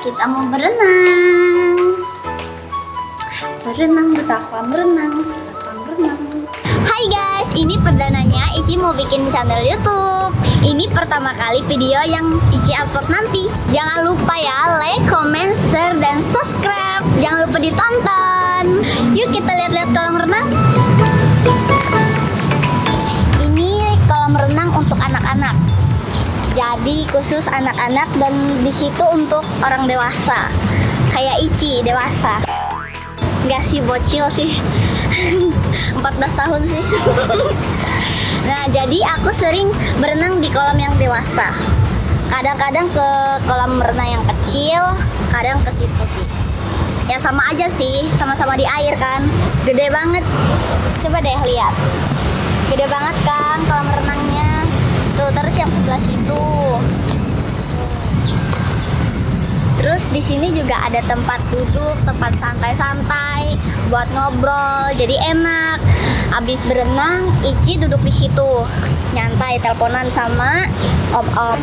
kita mau berenang. Berenang di kolam renang, kolam renang. Hai guys, ini perdananya Ici mau bikin channel YouTube. Ini pertama kali video yang Ici upload nanti. Jangan lupa ya, like, comment, share, dan subscribe. Jangan lupa ditonton. Yuk kita lihat-lihat kolam renang. Ini kolam renang untuk anak-anak. Jadi khusus anak-anak dan di situ untuk orang dewasa. Kayak Ici dewasa. Gak sih, bocil sih. 14 tahun sih. Nah, jadi aku sering berenang di kolam yang dewasa. Kadang-kadang ke kolam renang yang kecil, kadang ke situ sih. Ya sama aja sih, sama-sama di air kan. Gede banget. Coba deh lihat. Gede banget kan kolam renangnya. Tuh, terus yang sebelah situ. Terus di sini juga ada tempat duduk, tempat santai-santai buat ngobrol, jadi enak. Abis berenang, Ici duduk di situ, nyantai teleponan sama om-om.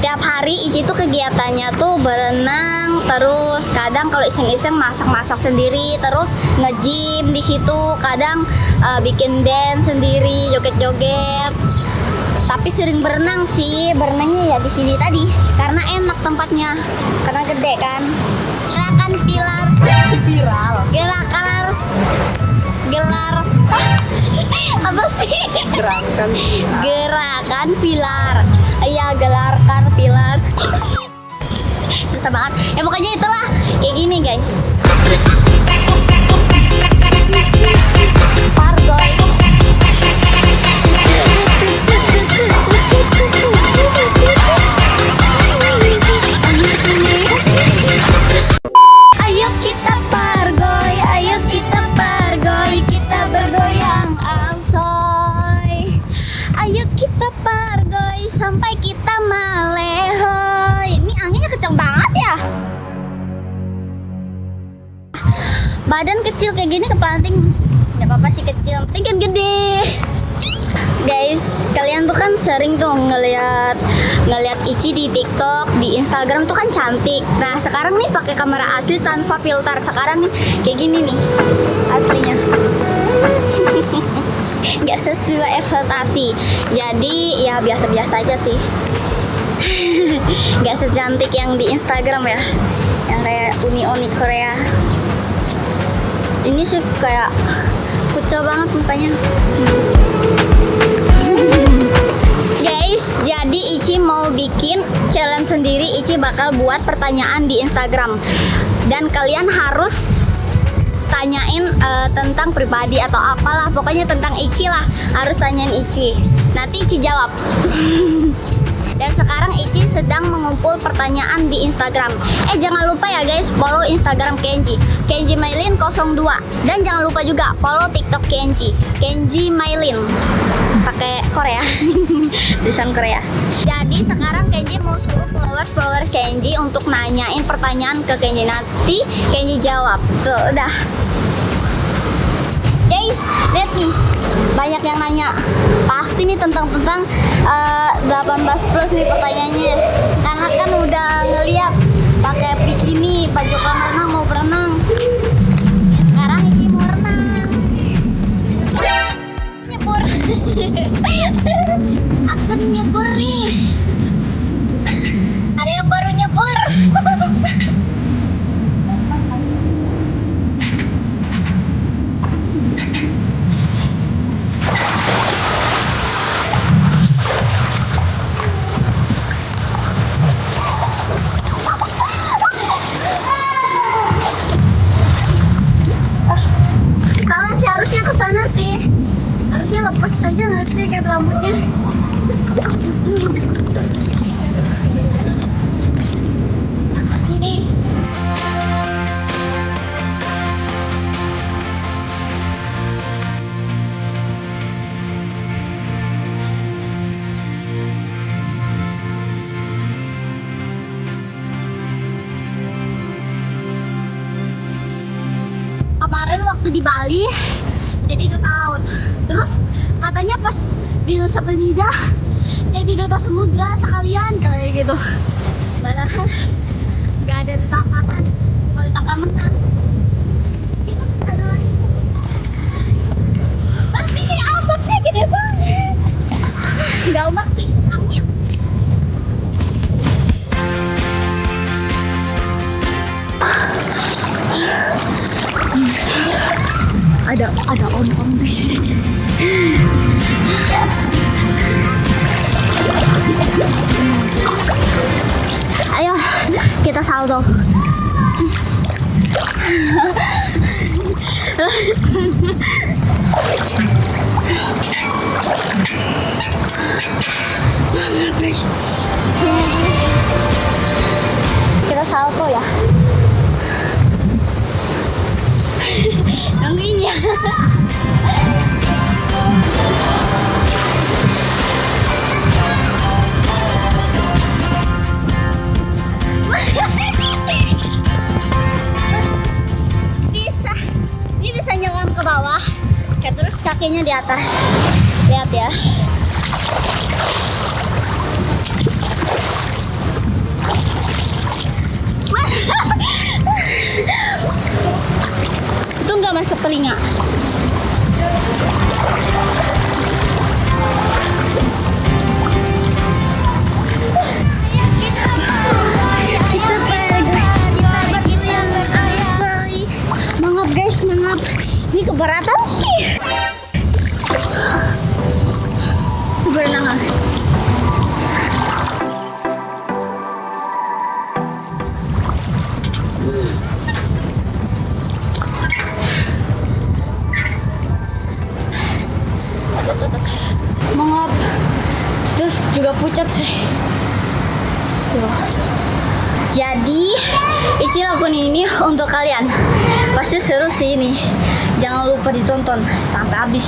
Tiap hari Ici tuh kegiatannya tuh berenang, terus kadang kalau iseng-iseng masak-masak sendiri, terus nge-gym di situ, kadang bikin dance sendiri, joget-joget. Tapi sering berenang sih, berenangnya ya di sini tadi, karena enak tempatnya, karena gede kan. Gerakan pilar, Viral. gerakan, gelar, apa sih? Gerakan Gerakan pilar, iya gelarkan pilar. Susah banget. Ya pokoknya itulah, kayak gini guys. Pargoy. Ayo kita pargoy, ayo kita pargoy, kita bergoyang alsoy. Ayo kita pargoy sampai kita malehoy. Ini anginnya kencang banget ya. Badan kecil kayak gini kepelanting. Gak apa-apa sih kecil, penting kan gede. Guys, kalian tuh kan sering tuh ngeliat Ici di TikTok, di Instagram tuh kan cantik. Nah, sekarang nih pakai kamera asli tanpa filter. Sekarang nih kayak gini nih aslinya. Nggak sesuai ekspektasi. Jadi ya biasa-biasa aja sih. Nggak secantik yang di Instagram ya, yang kayak uni-uni Korea. Ini sih kayak kucel banget mukanya. Guys, jadi Ici mau bikin challenge sendiri. Ici bakal buat pertanyaan di Instagram dan kalian harus tanyain tentang pribadi atau apalah, pokoknya tentang Ici lah. Harus tanyain Ici, nanti Ici jawab. Dan sekarang Ici sedang mengumpul pertanyaan di Instagram. Jangan lupa ya guys, follow Instagram Kenji Mailin 02. Dan jangan lupa juga follow TikTok Kenji Mailin. Pakai Korea. Tulisan Korea. Jadi sekarang Kenji mau suruh followers Kenji untuk nanyain pertanyaan ke Kenji. Nanti Kenji jawab. Tuh, udah. Guys, lihat nih, banyak yang nanya. Pasti nih tentang 18 plus nih pertanyaannya. Karena kan udah ngeliat pakai bikini, baju kolam renang, mau berenang. Sekarang Ici mau renang. Nyebur. Akan nyebur nih. Ada yang baru nyebur. Salah sih, harusnya ke sana sih. Harusnya lepas saja nggak sih kayak rambutnya. Ini. Kemarin waktu di Bali jadi ikut out, terus katanya pas di Nusa Penida Jadi nonton samudra sekalian kayak gitu. Padahal nggak ada tangkapan. Kalau tangkap menang. Itu adalah tapi ini ombaknya gede banget. Nggak ombak sih, angin. Ada om guys. Ayo kita salto. Kita salto ya. Nungguin ya. Bisa. Ini bisa nyelam ke bawah. Kayak terus kakinya di atas. Lihat ya. Itu nggak masuk telinga. Mangap guys, mangap. Ini keberatan sih. Berenang ah. Mangap. Terus juga pucat sih. Coba. Jadi isi lagu ini untuk kalian. Pasti seru sih ini. Jangan lupa ditonton sampai habis.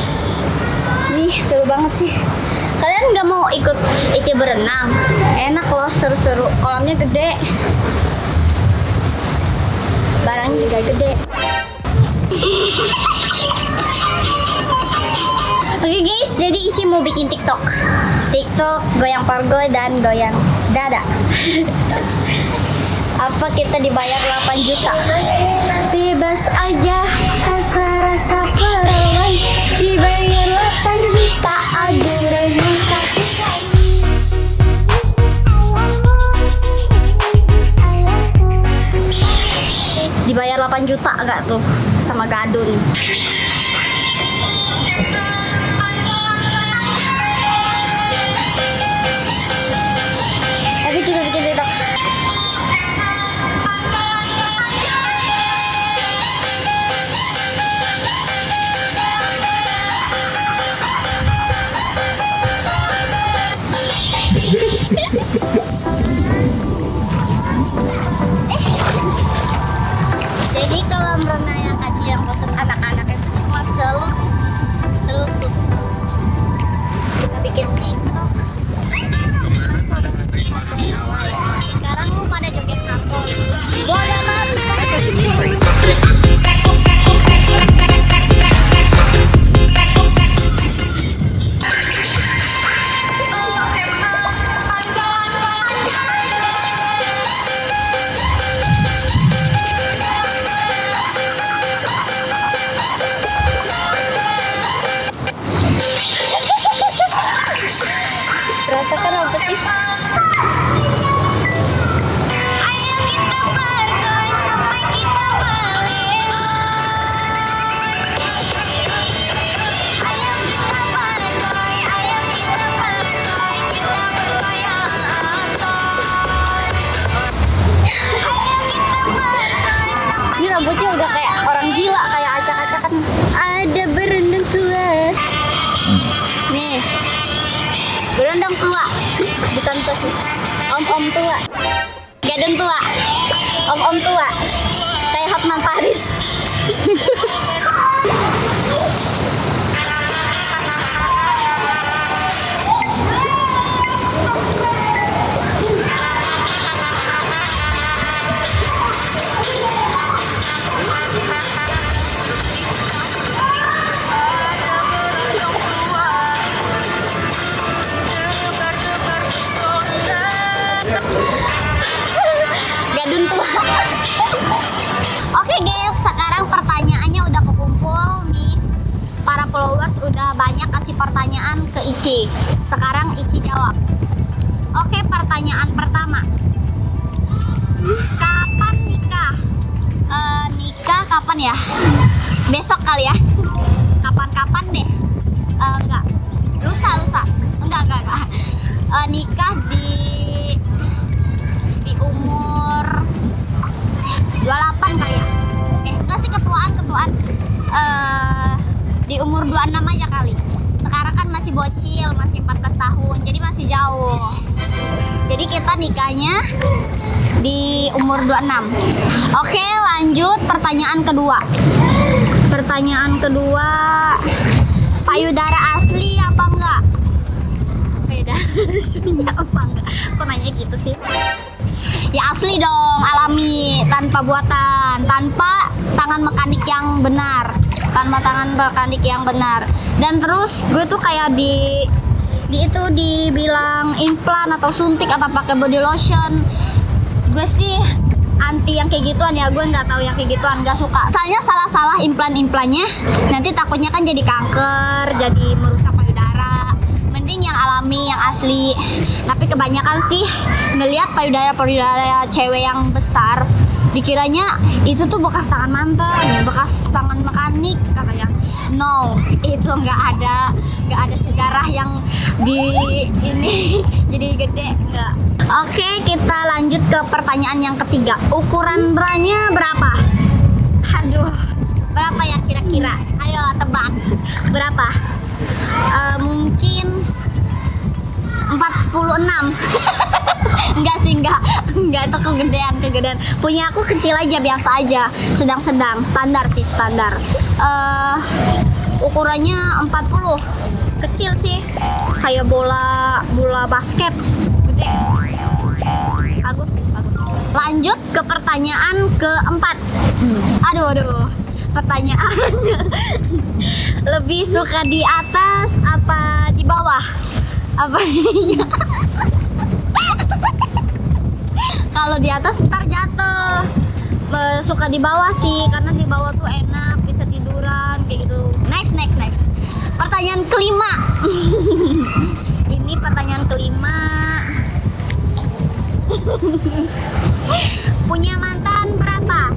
Nih seru banget sih. Kalian nggak mau ikut Ici berenang? Enak loh, seru-seru. Kolamnya gede. Barangnya juga gede. Oke guys, jadi Ici mau bikin TikTok. TikTok goyang pargoy dan goyang dada. Apa kita dibayar 8 juta? Bebas aja, rasa-rasa perawan. Dibayar 8 juta, aduh renyah. Dibayar 8 juta gak tuh sama gadun? Tapi kita bikin TikTok. Jadi kolam renang yang kecil yang khusus anak-anak itu cuma selutut. Kita bikin TikTok. Sekarang lu pada joget kasar. Boleh banget. Berantakan apa sih? Ayo kita pargoy sampai kita balik. Ayo kita pargoy, kita bergoyang asal. Ayo kita pargoy sampai. Ini rambutnya udah kayak orang gila, kayak acak-acakan. Ada berendang tua. Nih. Berendang tua, bukan tua sih. Om-om tua, gadun tua, om-om tua, kayak Hotman Paris. tanya, kasih pertanyaan ke Ici. Sekarang Ici jawab. Oke, pertanyaan pertama. Kapan nikah? Nikah kapan ya? Besok kali ya? Kapan-kapan deh? Enggak. Lusa. Enggak. Nikah di umur 28 kali ya? Enggak sih, ketuaan. Di umur 26 aja kali. Sekarang kan masih bocil, masih 14 tahun, jadi masih jauh. Jadi kita nikahnya di umur 26. Oke, lanjut pertanyaan kedua. Pertanyaan kedua, payudara asli apa enggak? Payudara aslinya apa enggak? Kok nanya gitu sih? Ya asli dong, alami, tanpa buatan, tanpa tangan mekanik yang benar. Dan terus gue tuh kayak itu dibilang implan atau suntik atau pakai body lotion. Gue sih anti yang kayak gituan ya, gue nggak tahu yang kayak gituan, nggak suka. Soalnya salah implannya, nanti takutnya kan jadi kanker, jadi merusak payudara. Mending yang alami, yang asli. Tapi kebanyakan sih ngelihat payudara cewek yang besar, dikiranya itu tuh bekas tangan mantan, bekas tangan mekanik katanya. No, itu nggak ada sejarah yang di ini jadi gede, nggak. Oke, kita lanjut ke pertanyaan yang ketiga. Ukuran branya berapa? Aduh, berapa ya kira-kira? Ayo tebak, berapa? Mungkin 46. Enggak sih, enggak itu kegedean. Punya aku kecil aja, biasa aja, sedang-sedang, standar. Ukurannya 40, kecil sih, kayak bola basket, gede. Bagus. Lanjut ke pertanyaan keempat. Aduh. Pertanyaannya, lebih suka di atas apa di bawah? Apanya? Kalau di atas ntar jatuh. Suka di bawah sih, karena di bawah tuh enak, bisa tiduran kayak gitu. Next. Pertanyaan kelima. Ini pertanyaan kelima. Punya mantan berapa?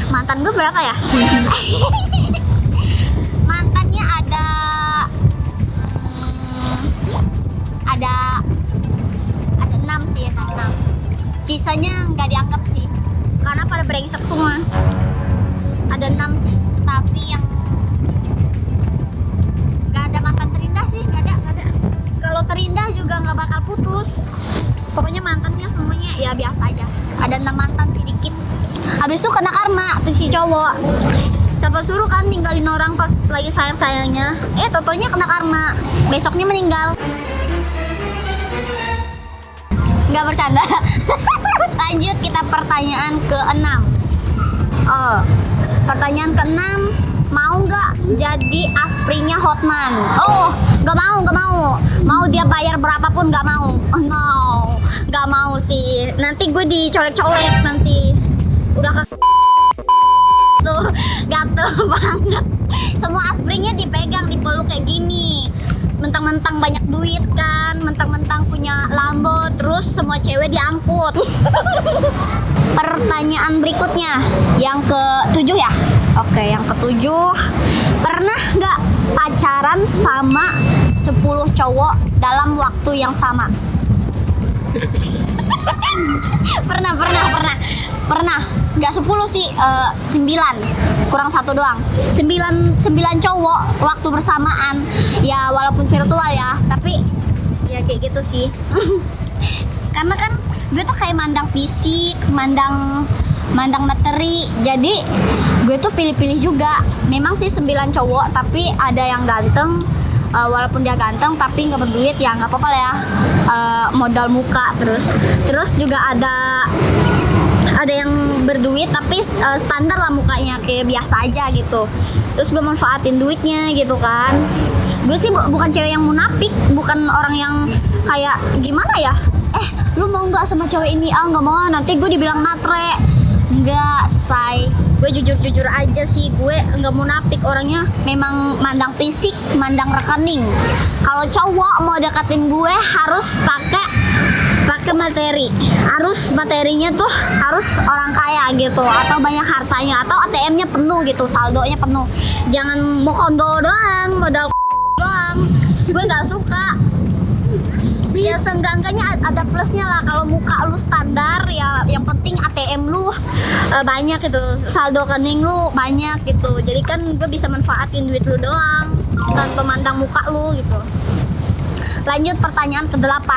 Mantan gue berapa ya? Mantannya ada 6 sih, 6. Sisanya nggak dianggap sih, karena pada brengsek semua. Ada 6 sih, tapi yang nggak ada mantan terindah sih, nggak ada. Kalau terindah juga nggak bakal putus. Pokoknya mantannya semuanya ya biasa aja. Ada 6 mantan sih, dikit. Habis itu kena karma tuh si cowok. Siapa suruh kan ninggalin orang pas lagi sayang-sayangnya. Totonya kena karma, besoknya meninggal. Nggak bercanda. Lanjut, kita pertanyaan ke-6. Pertanyaan ke-6, mau nggak jadi asprinya Hotman? Nggak mau. Mau dia bayar berapapun nggak mau. No, nggak mau sih. Nanti gue dicolek-colek nanti. Udah tuh gatel banget. Semua asprinya dipegang, dipeluk kayak gini. Mentang-mentang banyak duit kan, mentang-mentang punya Lambo, terus semua cewek diangkut. Pertanyaan berikutnya, yang ke-7 ya. Oke, yang ke-7, pernah nggak pacaran sama 10 cowok dalam waktu yang sama? Pernah. Nggak 10 sih, 9. Kurang 1 doang. 9 cowok waktu bersamaan. Ya walaupun virtual ya, tapi ya kayak gitu sih. Karena kan gue tuh kayak mandang fisik, mandang materi. Jadi gue tuh pilih-pilih juga. Memang sih 9 cowok, tapi ada yang ganteng. Walaupun dia ganteng tapi nggak berduit, ya nggak apa-apa lah ya. Modal muka terus juga ada yang berduit tapi standar lah mukanya, kayak biasa aja gitu. Terus gue manfaatin duitnya gitu kan. Gue sih bukan cewek yang munafik, bukan orang yang kayak gimana ya, lu mau nggak sama cewek ini? Nggak mau, nanti gue dibilang matre. Nggak, say, gue gue jujur aja sih, gue nggak munafik orangnya, memang mandang fisik, mandang rekening. Kalau cowok mau deketin gue harus pakai materi, harus materinya tuh harus orang kaya gitu, atau banyak hartanya, atau ATM-nya penuh gitu, saldonya penuh. Jangan mau kondo doang, modal doang, gue nggak suka. Ya seenggak-enggaknya ada plusnya lah. Kalau muka lu standar ya, yang penting ATM lu banyak gitu, saldo rekening lu banyak gitu. Jadi kan gue bisa manfaatin duit lu doang tanpa mandang muka lu gitu. Lanjut pertanyaan ke-8.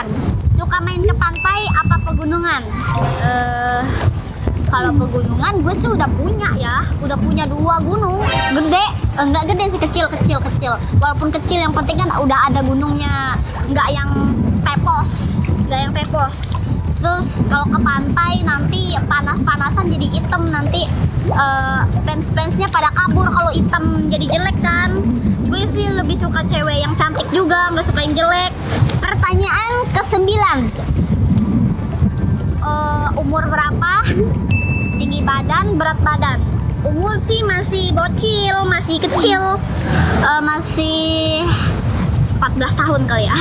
Suka main ke pantai apa pegunungan? Kalau pegunungan gue sih udah punya ya, udah punya 2 gunung gede, enggak gede sih, kecil. Walaupun kecil yang penting kan udah ada gunungnya, enggak yang tepos. Terus kalau ke pantai nanti panas-panasan jadi hitam, nanti fans-fansnya pada kabur kalau hitam jadi jelek kan. Gue sih lebih suka cewek yang cantik juga, nggak suka yang jelek. Pertanyaan ke-9. Umur berapa? Tinggi badan, berat badan. Umur sih masih bocil, masih kecil, masih 14 tahun kali ya.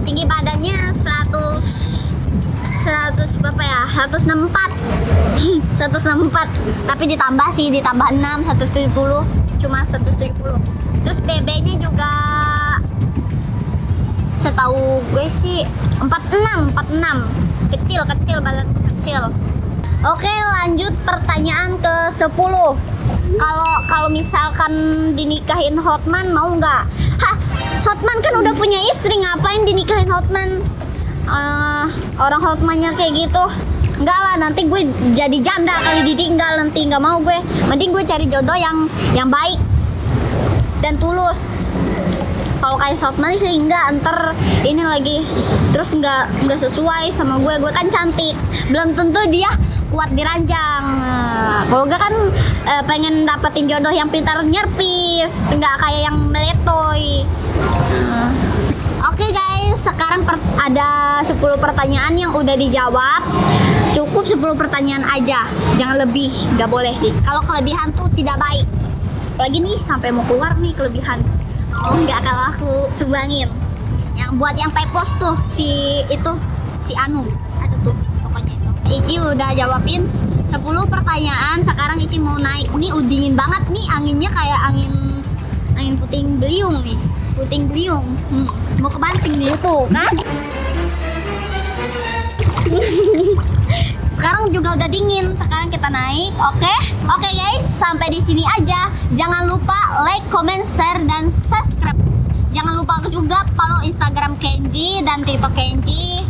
Tinggi badannya 100 berapa ya? 164. 164. Tapi ditambah 6, 170. Cuma 170. Terus BB-nya juga setahu gue sih 46. Kecil, badan kecil. Oke, lanjut pertanyaan ke-10. Kalau misalkan dinikahin Hotman mau nggak? Hah, Hotman kan udah punya istri, ngapain dinikahin Hotman? Orang Hotmannya kayak gitu. Enggak lah, nanti gue jadi janda kali ditinggal, nanti nggak mau gue. Mending gue cari jodoh yang baik dan tulus. Kalau kayak Hotman sih enggak, ntar ini lagi terus nggak sesuai sama gue kan cantik, belum tentu dia kuat diranjang. Kalau gue kan pengen dapetin jodoh yang pintar nyerpis, nggak kayak yang meletoy. Oke guys, sekarang ada 10 pertanyaan yang udah dijawab. Cukup 10 pertanyaan aja, jangan lebih, nggak boleh sih. Kalau kelebihan tuh tidak baik. Apalagi nih sampai mau keluar nih kelebihan. Oh nggak, kalau aku sumbangin. Yang buat yang typos tuh si Anu ada tuh pokoknya itu. Ici udah jawabin 10 pertanyaan. Sekarang Ici mau naik. Nih dingin banget nih, anginnya kayak angin puting beliung nih. Mau kebancing nih tuh kan. Sekarang juga udah dingin. Sekarang kita naik, oke? Oke guys, sampai di sini aja. Jangan lupa like, comment, share, dan subscribe. Jangan lupa juga follow Instagram Kenji dan TikTok Kenji.